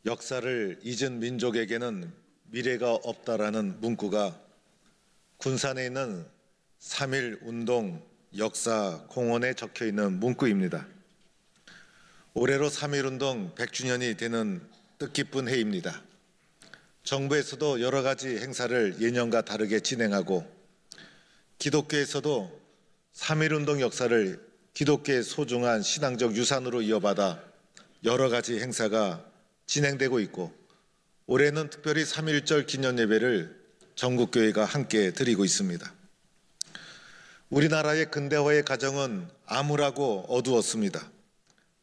역사를 잊은 민족에게는 미래가 없다라는 문구가 군산에 있는 3.1 운동 역사 공원에 적혀 있는 문구입니다. 올해로 3.1 운동 100주년이 되는 뜻깊은 해입니다. 정부에서도 여러 가지 행사를 예년과 다르게 진행하고 기독교에서도 3.1 운동 역사를 기독교의 소중한 신앙적 유산으로 이어받아 여러 가지 행사가 진행되고 있고 올해는 특별히 3.1절 기념예배를 전국교회가 함께 드리고 있습니다. 우리나라의 근대화의 과정은 암울하고 어두웠습니다.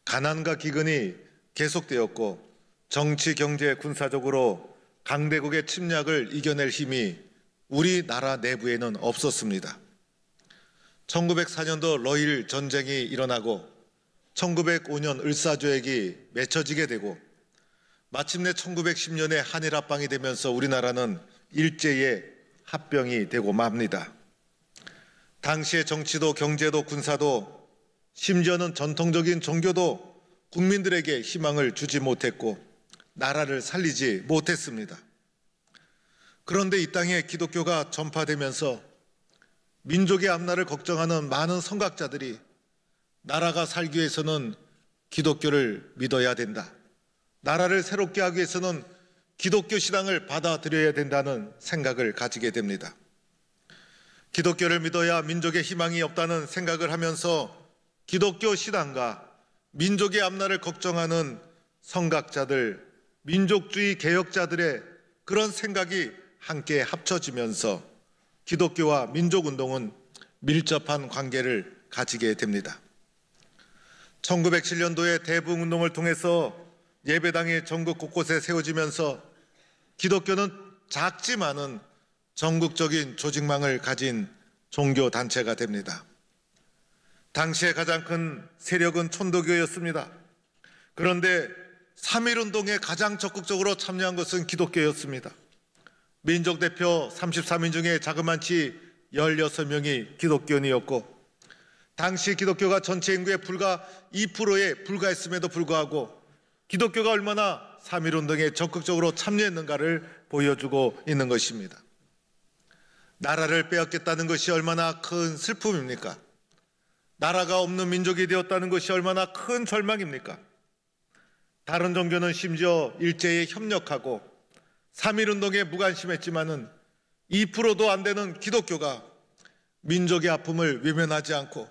가난과 기근이 계속되었고 정치, 경제, 군사적으로 강대국의 침략을 이겨낼 힘이 우리나라 내부에는 없었습니다. 1904년도 러일 전쟁이 일어나고 1905년 을사조약이 맺혀지게 되고 마침내 1910년에 한일 합방이 되면서 우리나라는 일제의 합병이 되고 맙니다. 당시의 정치도 경제도 군사도 심지어는 전통적인 종교도 국민들에게 희망을 주지 못했고 나라를 살리지 못했습니다. 그런데 이 땅에 기독교가 전파되면서 민족의 앞날을 걱정하는 많은 선각자들이 나라가 살기 위해서는 기독교를 믿어야 된다. 나라를 새롭게 하기 위해서는 기독교 신앙을 받아들여야 된다는 생각을 가지게 됩니다. 기독교를 믿어야 민족의 희망이 없다는 생각을 하면서 기독교 신앙과 민족의 앞날을 걱정하는 선각자들, 민족주의 개혁자들의 그런 생각이 함께 합쳐지면서 기독교와 민족운동은 밀접한 관계를 가지게 됩니다. 1907년도에 대붕운동을 통해서 예배당이 전국 곳곳에 세워지면서 기독교는 작지만은 전국적인 조직망을 가진 종교단체가 됩니다. 당시에 가장 큰 세력은 천도교였습니다. 그런데 3.1 운동에 가장 적극적으로 참여한 것은 기독교였습니다. 민족대표 33인 중에 자그만치 16명이 기독교인이었고 당시 기독교가 전체 인구의 불과 2%에 불과했음에도 불구하고 기독교가 얼마나 3.1 운동에 적극적으로 참여했는가를 보여주고 있는 것입니다. 나라를 빼앗겠다는 것이 얼마나 큰 슬픔입니까? 나라가 없는 민족이 되었다는 것이 얼마나 큰 절망입니까? 다른 종교는 심지어 일제에 협력하고 3.1 운동에 무관심했지만은 2%도 안 되는 기독교가 민족의 아픔을 외면하지 않고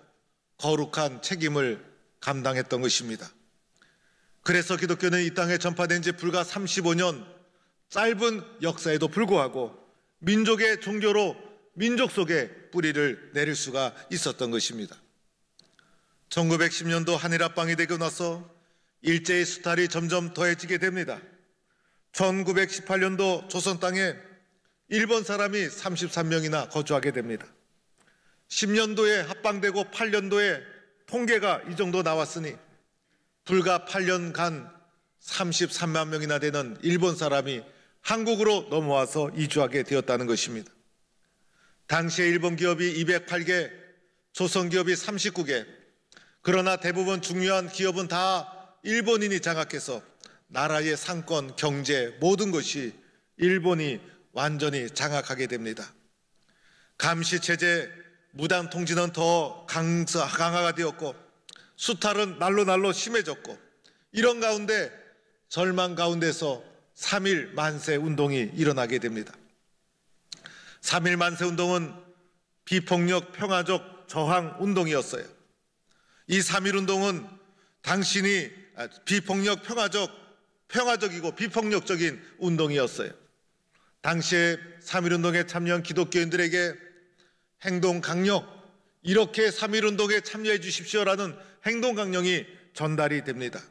거룩한 책임을 감당했던 것입니다. 그래서 기독교는 이 땅에 전파된 지 불과 35년 짧은 역사에도 불구하고 민족의 종교로 민족 속에 뿌리를 내릴 수가 있었던 것입니다. 1910년도 한일 합방이 되고 나서 일제의 수탈이 점점 더해지게 됩니다. 1918년도 조선 땅에 일본 사람이 33명이나 거주하게 됩니다. 10년도에 합방되고 8년도에 통계가 이 정도 나왔으니 불과 8년간 33만 명이나 되는 일본 사람이 한국으로 넘어와서 이주하게 되었다는 것입니다. 당시에 일본 기업이 208개, 조선 기업이 39개, 그러나 대부분 중요한 기업은 다 일본인이 장악해서 나라의 상권, 경제 모든 것이 일본이 완전히 장악하게 됩니다. 감시체제, 무단 통지는 더 강화가 되었고 수탈은 날로 심해졌고 이런 가운데 절망 가운데서 3.1 만세 운동이 일어나게 됩니다. 3.1 만세 운동은 비폭력 평화적 저항 운동이었어요. 이 3.1 운동은 당신이 비폭력 평화적이고 비폭력적인 운동이었어요. 당시에 3.1 운동에 참여한 기독교인들에게 행동 강령, 이렇게 3.1 운동에 참여해 주십시오라는 행동 강령이 전달이 됩니다.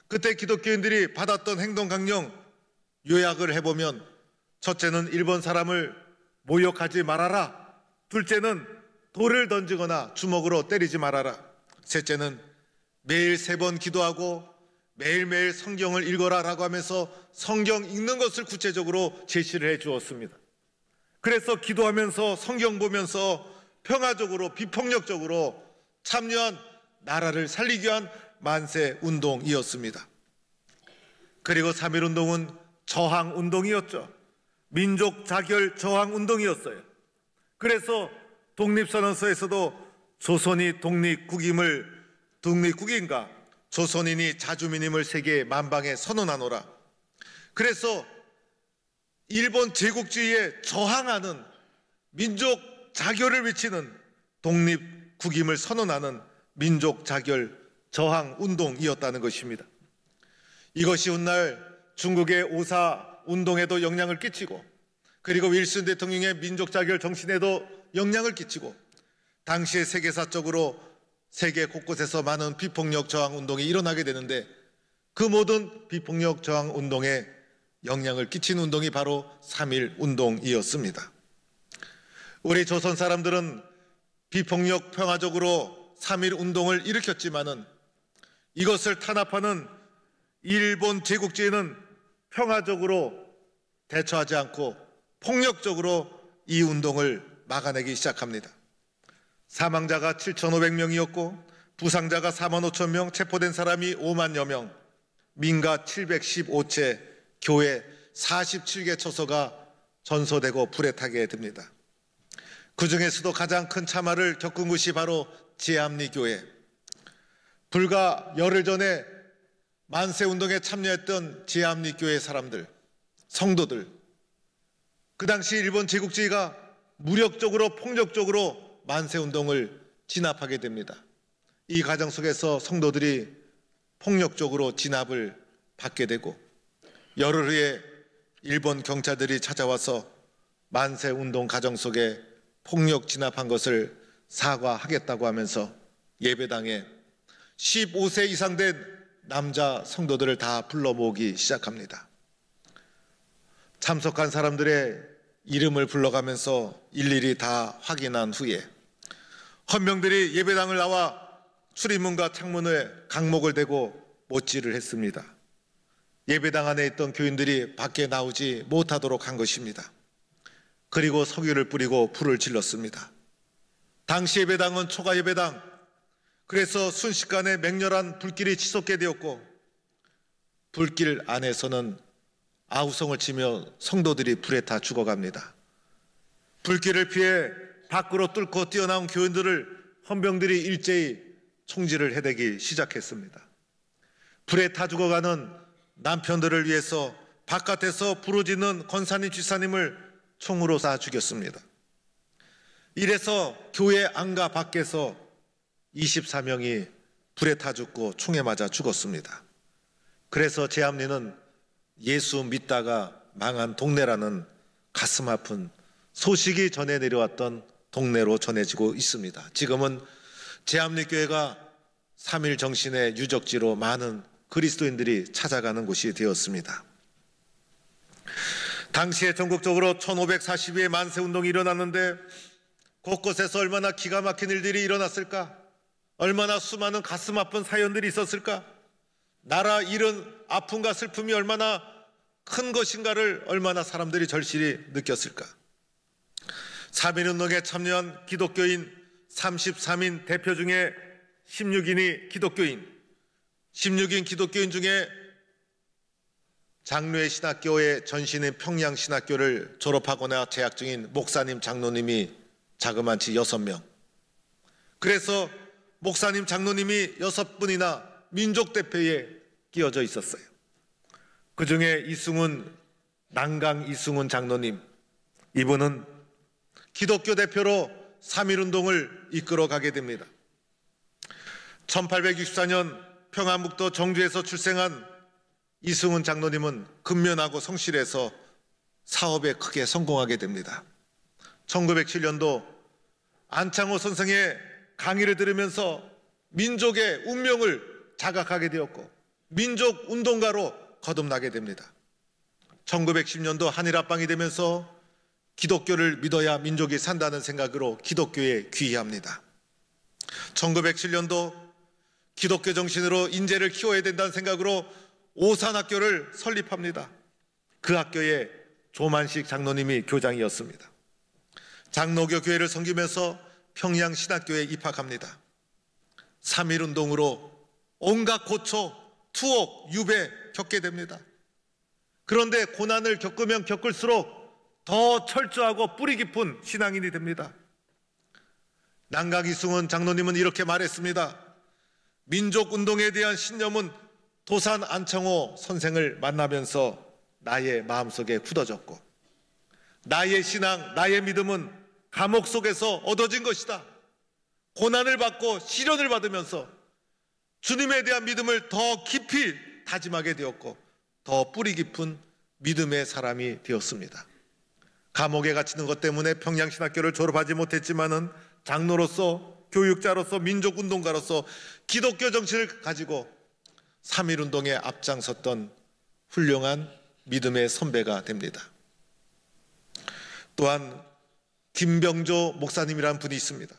그때 기독교인들이 받았던 행동 강령 요약을 해보면 첫째는 일본 사람을 모욕하지 말아라. 둘째는 돌을 던지거나 주먹으로 때리지 말아라. 셋째는 매일 3번 기도하고 매일매일 성경을 읽어라 라고 하면서 성경 읽는 것을 구체적으로 제시를 해 주었습니다. 그래서 기도하면서 성경 보면서 평화적으로 비폭력적으로 참여한 나라를 살리기 위한 만세 운동이었습니다. 그리고 3.1운동은 저항운동이었죠. 민족 자결 저항운동이었어요. 그래서 독립선언서에서도 조선이 독립국인가 조선인이 자주민임을 세계 만방에 선언하노라. 그래서 일본 제국주의에 저항하는 민족 자결을 외치는 독립국임을 선언하는 민족 자결 저항 운동이었다는 것입니다. 이것이 훗날 중국의 오사 운동에도 영향을 끼치고, 그리고 윌슨 대통령의 민족 자결 정신에도 영향을 끼치고, 당시에 세계사적으로 세계 곳곳에서 많은 비폭력 저항 운동이 일어나게 되는데, 그 모든 비폭력 저항 운동에 영향을 끼친 운동이 바로 3.1 운동이었습니다. 우리 조선 사람들은 비폭력 평화적으로 3.1 운동을 일으켰지만은 이것을 탄압하는 일본 제국주의는 평화적으로 대처하지 않고 폭력적으로 이 운동을 막아내기 시작합니다. 사망자가 7,500명이었고 부상자가 45,000명, 체포된 사람이 5만여 명, 민가 715채, 교회 47개 처소가 전소되고 불에 타게 됩니다. 그 중에서도 가장 큰 참화를 겪은 곳이 바로 제암리교회. 불과 열흘 전에 만세운동에 참여했던 제암리교회 사람들, 성도들, 그 당시 일본 제국주의가 무력적으로 폭력적으로 만세운동을 진압하게 됩니다. 이 과정 속에서 성도들이 폭력적으로 진압을 받게 되고, 열흘 후에 일본 경찰들이 찾아와서 만세운동 과정 속에 폭력 진압한 것을 사과하겠다고 하면서 예배당에 15세 이상 된 남자 성도들을 다 불러 모으기 시작합니다. 참석한 사람들의 이름을 불러가면서 일일이 다 확인한 후에 헌병들이 예배당을 나와 출입문과 창문에 강목을 대고 못질을 했습니다. 예배당 안에 있던 교인들이 밖에 나오지 못하도록 한 것입니다. 그리고 석유를 뿌리고 불을 질렀습니다. 당시 예배당은 초가 예배당, 그래서 순식간에 맹렬한 불길이 치솟게 되었고, 불길 안에서는 아우성을 치며 성도들이 불에 타 죽어갑니다. 불길을 피해 밖으로 뚫고 뛰어나온 교인들을 헌병들이 일제히 총질을 해대기 시작했습니다. 불에 타 죽어가는 남편들을 위해서 바깥에서 부르짖는 권사님, 쥐사님을 총으로 쏴 죽였습니다. 이래서 교회 안과 밖에서 24명이 불에 타 죽고 총에 맞아 죽었습니다. 그래서 제암리는 예수 믿다가 망한 동네라는 가슴 아픈 소식이 전해 내려왔던 동네로 전해지고 있습니다. 지금은 제암리교회가 3.1 정신의 유적지로 많은 그리스도인들이 찾아가는 곳이 되었습니다. 당시에 전국적으로 1542의 만세운동이 일어났는데 곳곳에서 얼마나 기가 막힌 일들이 일어났을까? 얼마나 수많은 가슴 아픈 사연들이 있었을까? 나라 잃은 아픔과 슬픔이 얼마나 큰 것인가를 얼마나 사람들이 절실히 느꼈을까? 3.1운동에 참여한 기독교인 33인 대표 중에 16인이 기독교인, 16인 기독교인 중에 장로의 신학교의 전신인 평양신학교를 졸업하거나 재학 중인 목사님, 장로님이 자그만치 6명. 그래서 목사님, 장로님이 6분이나 민족대표에 끼어져 있었어요. 그 중에 난강 이승훈 장로님, 이분은 기독교 대표로 3.1운동을 이끌어 가게 됩니다. 1864년 평안북도 정주에서 출생한 이승훈 장로님은 근면하고 성실해서 사업에 크게 성공하게 됩니다. 1907년도 안창호 선생의 강의를 들으면서 민족의 운명을 자각하게 되었고 민족 운동가로 거듭나게 됩니다. 1910년도 한일합방이 되면서 기독교를 믿어야 민족이 산다는 생각으로 기독교에 귀의합니다. 1907년도 기독교 정신으로 인재를 키워야 된다는 생각으로 오산학교를 설립합니다. 그 학교에 조만식 장로님이 교장이었습니다. 장로교 교회를 섬기면서 평양신학교에 입학합니다. 3.1운동으로 온갖 고초, 투옥, 유배 겪게 됩니다. 그런데 고난을 겪으면 겪을수록 더 철저하고 뿌리 깊은 신앙인이 됩니다. 남강이승훈 장로님은 이렇게 말했습니다. 민족운동에 대한 신념은 도산 안창호 선생을 만나면서 나의 마음속에 굳어졌고, 나의 신앙, 나의 믿음은 감옥 속에서 얻어진 것이다. 고난을 받고 시련을 받으면서 주님에 대한 믿음을 더 깊이 다짐하게 되었고, 더 뿌리 깊은 믿음의 사람이 되었습니다. 감옥에 갇히는 것 때문에 평양신학교를 졸업하지 못했지만은 장로로서, 교육자로서, 민족운동가로서 기독교 정신을 가지고 3.1운동에 앞장섰던 훌륭한 믿음의 선배가 됩니다. 또한 김병조 목사님이라는 분이 있습니다.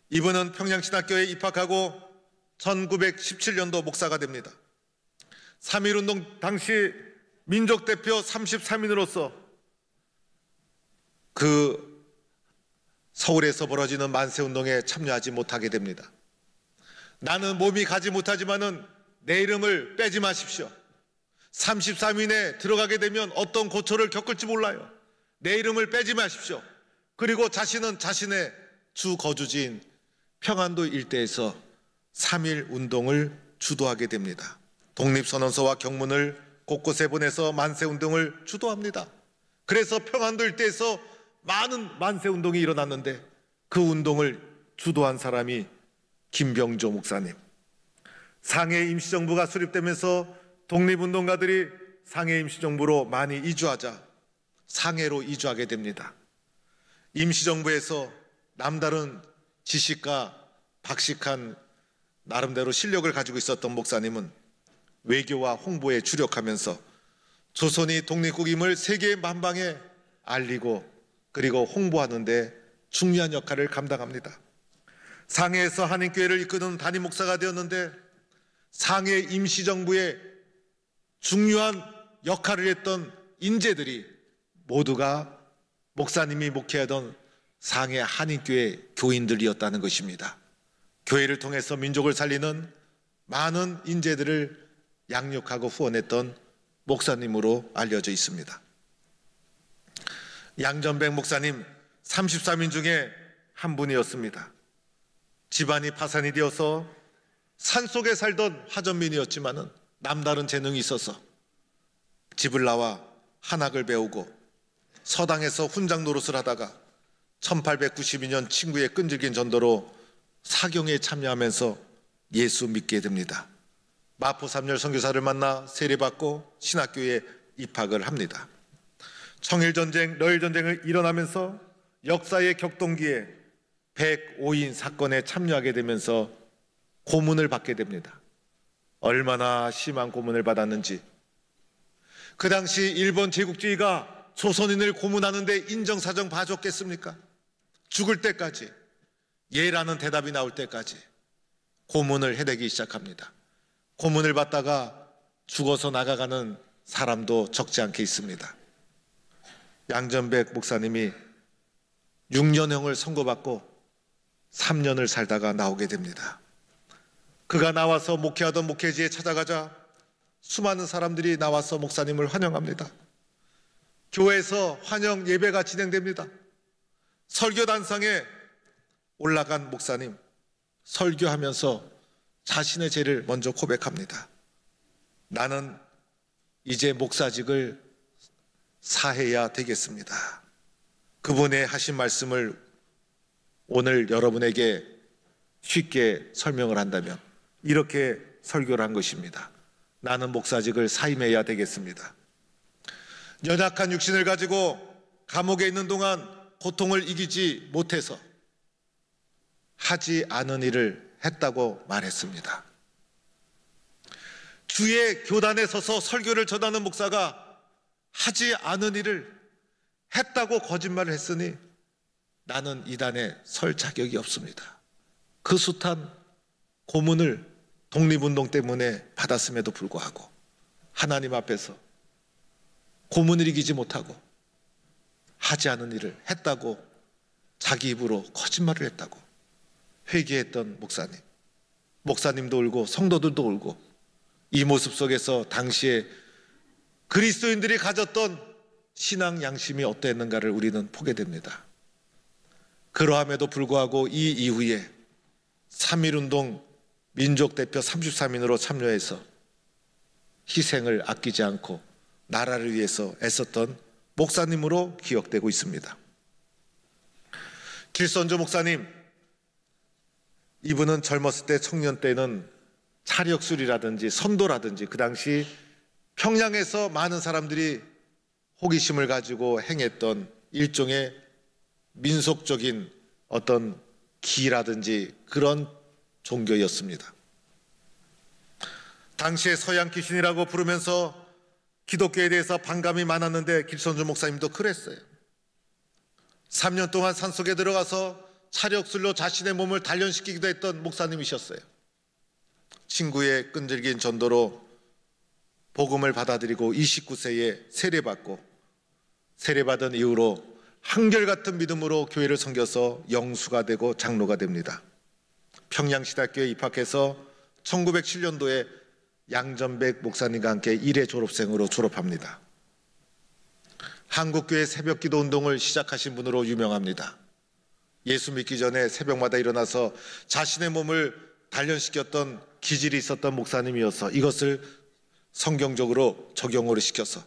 이분은 평양신학교에 입학하고 1917년도 목사가 됩니다. 3.1운동 당시 민족대표 33인으로서 그 서울에서 벌어지는 만세운동에 참여하지 못하게 됩니다. 나는 몸이 가지 못하지만은 내 이름을 빼지 마십시오. 33인에 들어가게 되면 어떤 고초를 겪을지 몰라요. 내 이름을 빼지 마십시오. 그리고 자신은 자신의 주 거주지인 평안도 일대에서 3.1운동을 주도하게 됩니다. 독립선언서와 경문을 곳곳에 보내서 만세운동을 주도합니다. 그래서 평안도 일대에서 많은 만세운동이 일어났는데 그 운동을 주도한 사람이 김병조 목사님. 상해 임시정부가 수립되면서 독립운동가들이 상해 임시정부로 많이 이주하자 상해로 이주하게 됩니다. 임시정부에서 남다른 지식과 박식한 나름대로 실력을 가지고 있었던 목사님은 외교와 홍보에 주력하면서 조선이 독립국임을 세계 만방에 알리고 그리고 홍보하는 데 중요한 역할을 감당합니다. 상해에서 한인교회를 이끄는 담임 목사가 되었는데 상해 임시정부의 중요한 역할을 했던 인재들이 모두가 목사님이 목회하던 상해 한인교회 교인들이었다는 것입니다. 교회를 통해서 민족을 살리는 많은 인재들을 양육하고 후원했던 목사님으로 알려져 있습니다. 양전백 목사님 33인 중에 한 분이었습니다. 집안이 파산이 되어서 산속에 살던 화전민이었지만은 남다른 재능이 있어서 집을 나와 한학을 배우고 서당에서 훈장 노릇을 하다가 1892년 친구의 끈질긴 전도로 사경에 참여하면서 예수 믿게 됩니다. 마포 3열 선교사를 만나 세례받고 신학교에 입학을 합니다. 청일전쟁, 러일전쟁을 일어나면서 역사의 격동기에 105인 사건에 참여하게 되면서 고문을 받게 됩니다. 얼마나 심한 고문을 받았는지. 그 당시 일본 제국주의가 조선인을 고문하는데 인정사정 봐줬겠습니까? 죽을 때까지, 예라는 대답이 나올 때까지 고문을 해대기 시작합니다. 고문을 받다가 죽어서 나가가는 사람도 적지 않게 있습니다. 양전백 목사님이 6년형을 선고받고 3년을 살다가 나오게 됩니다. 그가 나와서 목회하던 목회지에 찾아가자 수많은 사람들이 나와서 목사님을 환영합니다. 교회에서 환영 예배가 진행됩니다. 설교단상에 올라간 목사님, 설교하면서 자신의 죄를 먼저 고백합니다. 나는 이제 목사직을 사해야 되겠습니다. 그분의 하신 말씀을 오늘 여러분에게 쉽게 설명을 한다면 이렇게 설교를 한 것입니다. 나는 목사직을 사임해야 되겠습니다. 연약한 육신을 가지고 감옥에 있는 동안 고통을 이기지 못해서 하지 않은 일을 했다고 말했습니다. 주의 교단에 서서 설교를 전하는 목사가 하지 않은 일을 했다고 거짓말을 했으니 나는 이 단에 설 자격이 없습니다. 그 숱한 고문을 독립운동 때문에 받았음에도 불구하고 하나님 앞에서 고문을 이기지 못하고 하지 않은 일을 했다고 자기 입으로 거짓말을 했다고 회개했던 목사님, 목사님도 울고 성도들도 울고 이 모습 속에서 당시에 그리스도인들이 가졌던 신앙 양심이 어땠는가를 우리는 보게 됩니다. 그러함에도 불구하고 이 이후에 3.1운동 민족대표 33인으로 참여해서 희생을 아끼지 않고 나라를 위해서 애썼던 목사님으로 기억되고 있습니다. 길선조 목사님, 이분은 젊었을 때, 청년 때는 차력술이라든지 선도라든지 그 당시 평양에서 많은 사람들이 호기심을 가지고 행했던 일종의 민속적인 어떤 기라든지 그런 종교였습니다. 당시에 서양 귀신이라고 부르면서 기독교에 대해서 반감이 많았는데 길선조 목사님도 그랬어요. 3년 동안 산속에 들어가서 차력술로 자신의 몸을 단련시키기도 했던 목사님이셨어요. 친구의 끈질긴 전도로 복음을 받아들이고 29세에 세례받고, 세례받은 이후로 한결같은 믿음으로 교회를 섬겨서 영수가 되고 장로가 됩니다. 평양시대학교에 입학해서 1907년도에 양전백 목사님과 함께 1회 졸업생으로 졸업합니다. 한국교회 새벽기도 운동을 시작하신 분으로 유명합니다. 예수 믿기 전에 새벽마다 일어나서 자신의 몸을 단련시켰던 기질이 있었던 목사님이어서 이것을 성경적으로 적용을 시켜서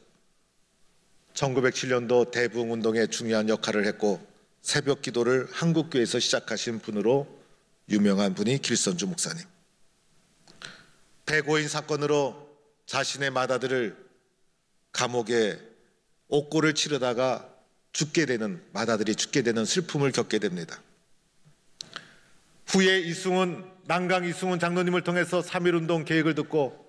1907년도 대부흥운동에 중요한 역할을 했고 새벽기도를 한국교회에서 시작하신 분으로 유명한 분이 길선주 목사님. 배고인 사건으로 자신의 맏아들을 감옥에 옥고를 치르다가 맏아들이 죽게 되는 슬픔을 겪게 됩니다. 후에 난강 이승훈 장로님을 통해서 3.1운동 계획을 듣고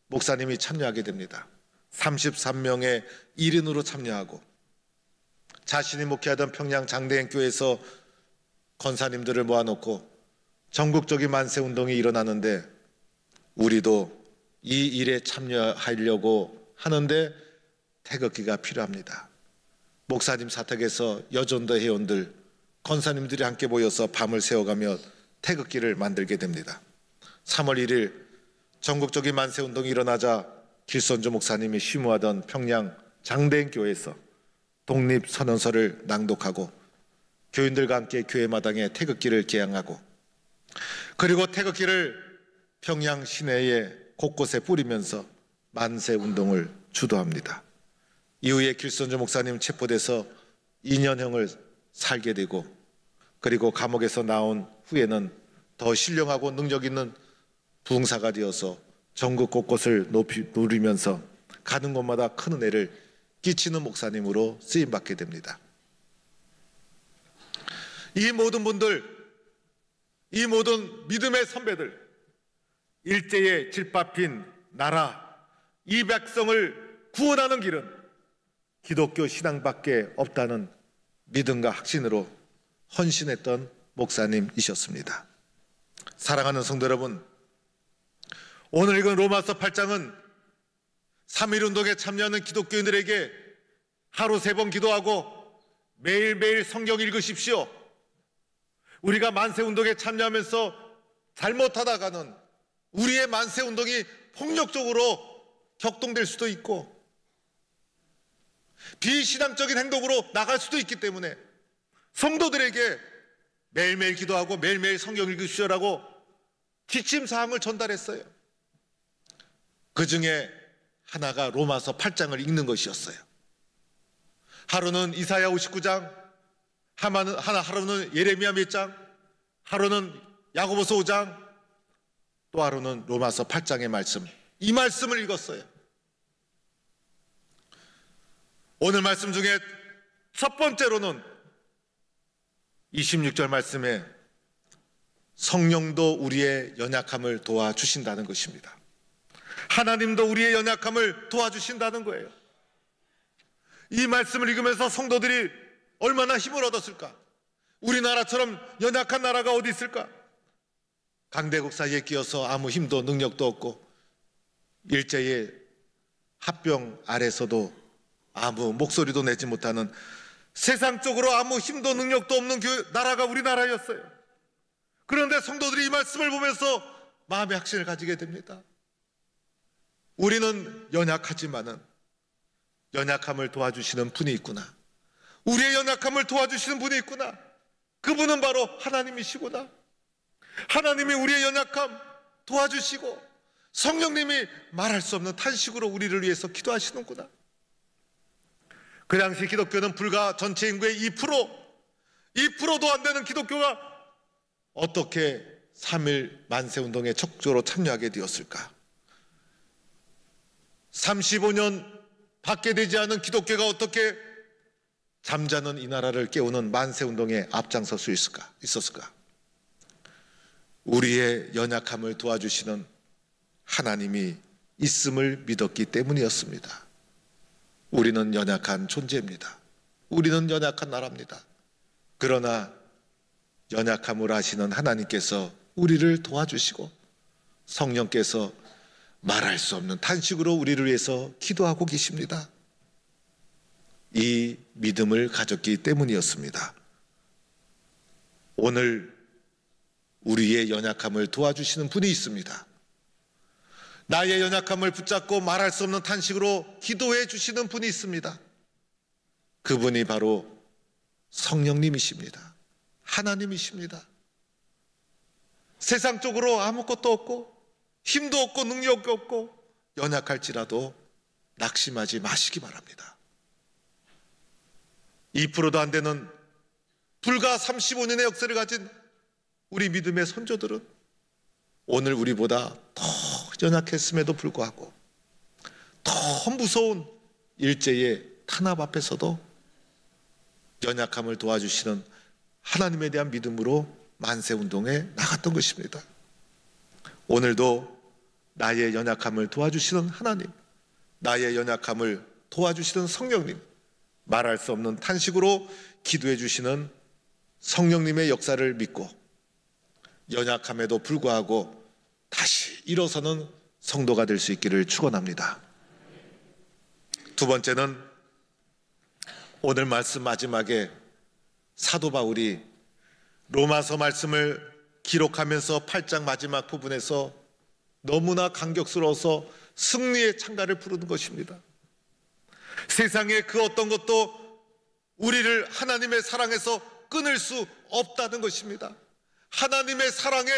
목사님이 참여하게 됩니다. 33명의 1인으로 참여하고 자신이 목회하던 평양 장대행교회에서 권사님들을 모아놓고 전국적인 만세운동이 일어나는데 우리도 이 일에 참여하려고 하는데 태극기가 필요합니다. 목사님 사택에서 여전도 회원들, 권사님들이 함께 모여서 밤을 새워가며 태극기를 만들게 됩니다. 3월 1일 전국적인 만세운동이 일어나자 길선조 목사님이 심우하던 평양 장대행교회에서 독립선언서를 낭독하고 교인들과 함께 교회 마당에 태극기를 개양하고 그리고 태극기를 평양 시내에 곳곳에 뿌리면서 만세운동을 주도합니다. 이후에 길선조 목사님 체포돼서 2년형을 살게 되고 그리고 감옥에서 나온 후에는 더 신령하고 능력 있는 부흥사가 되어서 전국 곳곳을 누리면서 가는 곳마다 큰 은혜를 끼치는 목사님으로 쓰임받게 됩니다. 이 모든 분들, 이 모든 믿음의 선배들, 일제의 질밥힌 나라, 이 백성을 구원하는 길은 기독교 신앙밖에 없다는 믿음과 확신으로 헌신했던 목사님이셨습니다. 사랑하는 성도 여러분, 오늘 읽은 로마서 8장은 3.1운동에 참여하는 기독교인들에게 하루 3번 기도하고 매일매일 성경 읽으십시오. 우리가 만세운동에 참여하면서 잘못하다가는 우리의 만세운동이 폭력적으로 격동될 수도 있고 비신앙적인 행동으로 나갈 수도 있기 때문에 성도들에게 매일매일 기도하고 매일매일 성경 읽으십시오라고 지침사항을 전달했어요. 그 중에 하나가 로마서 8장을 읽는 것이었어요. 하루는 이사야 59장, 하루는 예레미야 몇 장, 하루는 야고보서 5장, 또 하루는 로마서 8장의 말씀, 이 말씀을 읽었어요. 오늘 말씀 중에 첫 번째로는 26절 말씀에 성령도 우리의 연약함을 도와주신다는 것입니다. 하나님도 우리의 연약함을 도와주신다는 거예요. 이 말씀을 읽으면서 성도들이 얼마나 힘을 얻었을까? 우리나라처럼 연약한 나라가 어디 있을까? 강대국 사이에 끼어서 아무 힘도 능력도 없고 일제의 합병 아래서도 아무 목소리도 내지 못하는 세상적으로 아무 힘도 능력도 없는 나라가 우리나라였어요. 그런데 성도들이 이 말씀을 보면서 마음의 확신을 가지게 됩니다. 우리는 연약하지만은 연약함을 도와주시는 분이 있구나. 우리의 연약함을 도와주시는 분이 있구나. 그분은 바로 하나님이시구나. 하나님이 우리의 연약함 도와주시고 성령님이 말할 수 없는 탄식으로 우리를 위해서 기도하시는구나. 그 당시 기독교는 불과 전체 인구의 2%도 안 되는 기독교가 어떻게 3.1 만세운동에 적극적으로 참여하게 되었을까? 35년 밖에 되지 않은 기독교가 어떻게 잠자는 이 나라를 깨우는 만세운동에 앞장설 수 있었을까? 우리의 연약함을 도와주시는 하나님이 있음을 믿었기 때문이었습니다. 우리는 연약한 존재입니다. 우리는 연약한 나라입니다. 그러나 연약함을 아시는 하나님께서 우리를 도와주시고 성령께서 말할 수 없는 탄식으로 우리를 위해서 기도하고 계십니다. 이 믿음을 가졌기 때문이었습니다. 오늘 우리의 연약함을 도와주시는 분이 있습니다. 나의 연약함을 붙잡고 말할 수 없는 탄식으로 기도해 주시는 분이 있습니다. 그분이 바로 성령님이십니다. 하나님이십니다. 세상적으로 아무것도 없고 힘도 없고 능력도 없고 연약할지라도 낙심하지 마시기 바랍니다. 2%도 안 되는 불과 35년의 역사를 가진 우리 믿음의 선조들은 오늘 우리보다 더 연약했음에도 불구하고 더 무서운 일제의 탄압 앞에서도 연약함을 도와주시는 하나님에 대한 믿음으로 만세운동에 나갔던 것입니다. 오늘도 나의 연약함을 도와주시는 하나님, 나의 연약함을 도와주시는 성령님, 말할 수 없는 탄식으로 기도해 주시는 성령님의 역사를 믿고 연약함에도 불구하고 다시 일어서는 성도가 될 수 있기를 축원합니다. 두 번째는 오늘 말씀 마지막에 사도 바울이 로마서 말씀을 기록하면서 8장 마지막 부분에서 너무나 감격스러워서 승리의 찬가를 부르는 것입니다. 세상의 그 어떤 것도 우리를 하나님의 사랑에서 끊을 수 없다는 것입니다. 하나님의 사랑에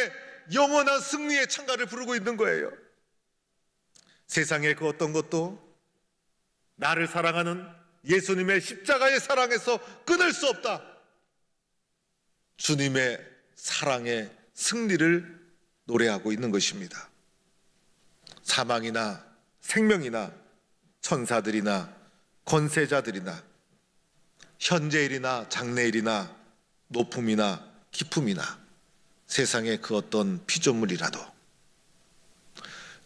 영원한 승리의 찬가를 부르고 있는 거예요. 세상의 그 어떤 것도 나를 사랑하는 예수님의 십자가의 사랑에서 끊을 수 없다. 주님의 사랑의 승리를 노래하고 있는 것입니다. 사망이나 생명이나 천사들이나 권세자들이나 현재일이나 장래일이나 높음이나 깊음이나 세상의 그 어떤 피조물이라도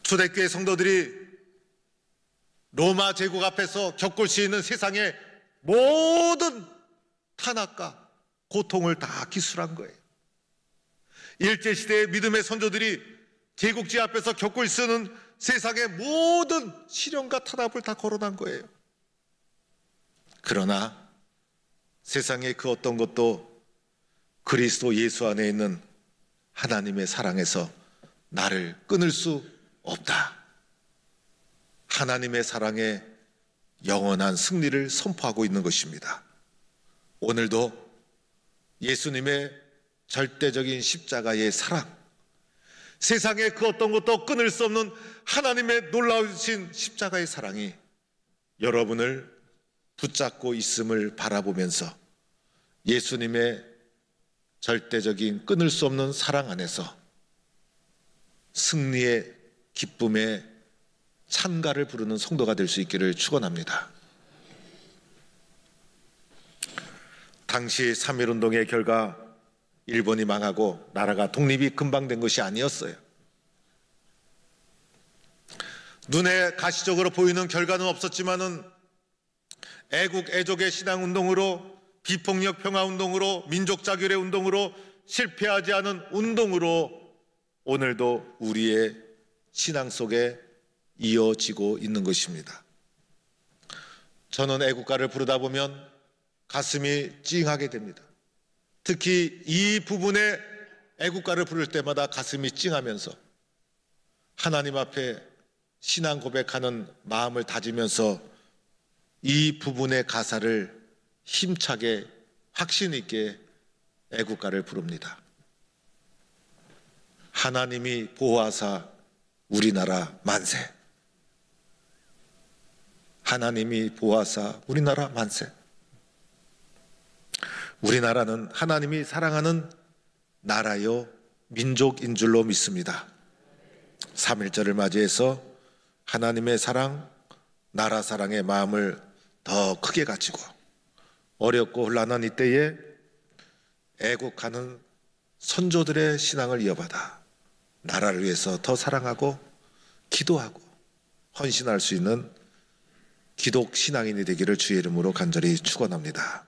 초대교회 성도들이 로마 제국 앞에서 겪을 수 있는 세상의 모든 탄압과 고통을 다 기술한 거예요. 일제시대의 믿음의 선조들이 제국지 앞에서 겪을 수 있는 세상의 모든 시련과 탄압을 다 거론한 거예요. 그러나 세상의 그 어떤 것도 그리스도 예수 안에 있는 하나님의 사랑에서 나를 끊을 수 없다. 하나님의 사랑에 영원한 승리를 선포하고 있는 것입니다. 오늘도 예수님의 절대적인 십자가의 사랑, 세상의 그 어떤 것도 끊을 수 없는 하나님의 놀라우신 십자가의 사랑이 여러분을 붙잡고 있음을 바라보면서 예수님의 절대적인 끊을 수 없는 사랑 안에서 승리의 기쁨의 찬가를 부르는 성도가 될 수 있기를 축원합니다. 당시 3.1운동의 결과 일본이 망하고 나라가 독립이 금방 된 것이 아니었어요. 눈에 가시적으로 보이는 결과는 없었지만은 애국 애족의 신앙운동으로 비폭력 평화운동으로 민족자결의 운동으로 실패하지 않은 운동으로 오늘도 우리의 신앙 속에 이어지고 있는 것입니다. 저는 애국가를 부르다 보면 가슴이 찡하게 됩니다. 특히 이 부분에 애국가를 부를 때마다 가슴이 찡하면서 하나님 앞에 신앙 고백하는 마음을 다지면서 이 부분의 가사를 힘차게 확신 있게 애국가를 부릅니다. 하나님이 보호하사 우리나라 만세. 하나님이 보호하사 우리나라 만세. 우리나라는 하나님이 사랑하는 나라요 민족인 줄로 믿습니다. 3.1절을 맞이해서 하나님의 사랑, 나라 사랑의 마음을 더 크게 가지고 어렵고 혼란한 이때에 애국하는 선조들의 신앙을 이어받아 나라를 위해서 더 사랑하고 기도하고 헌신할 수 있는 기독 신앙인이 되기를 주의 이름으로 간절히 축원합니다.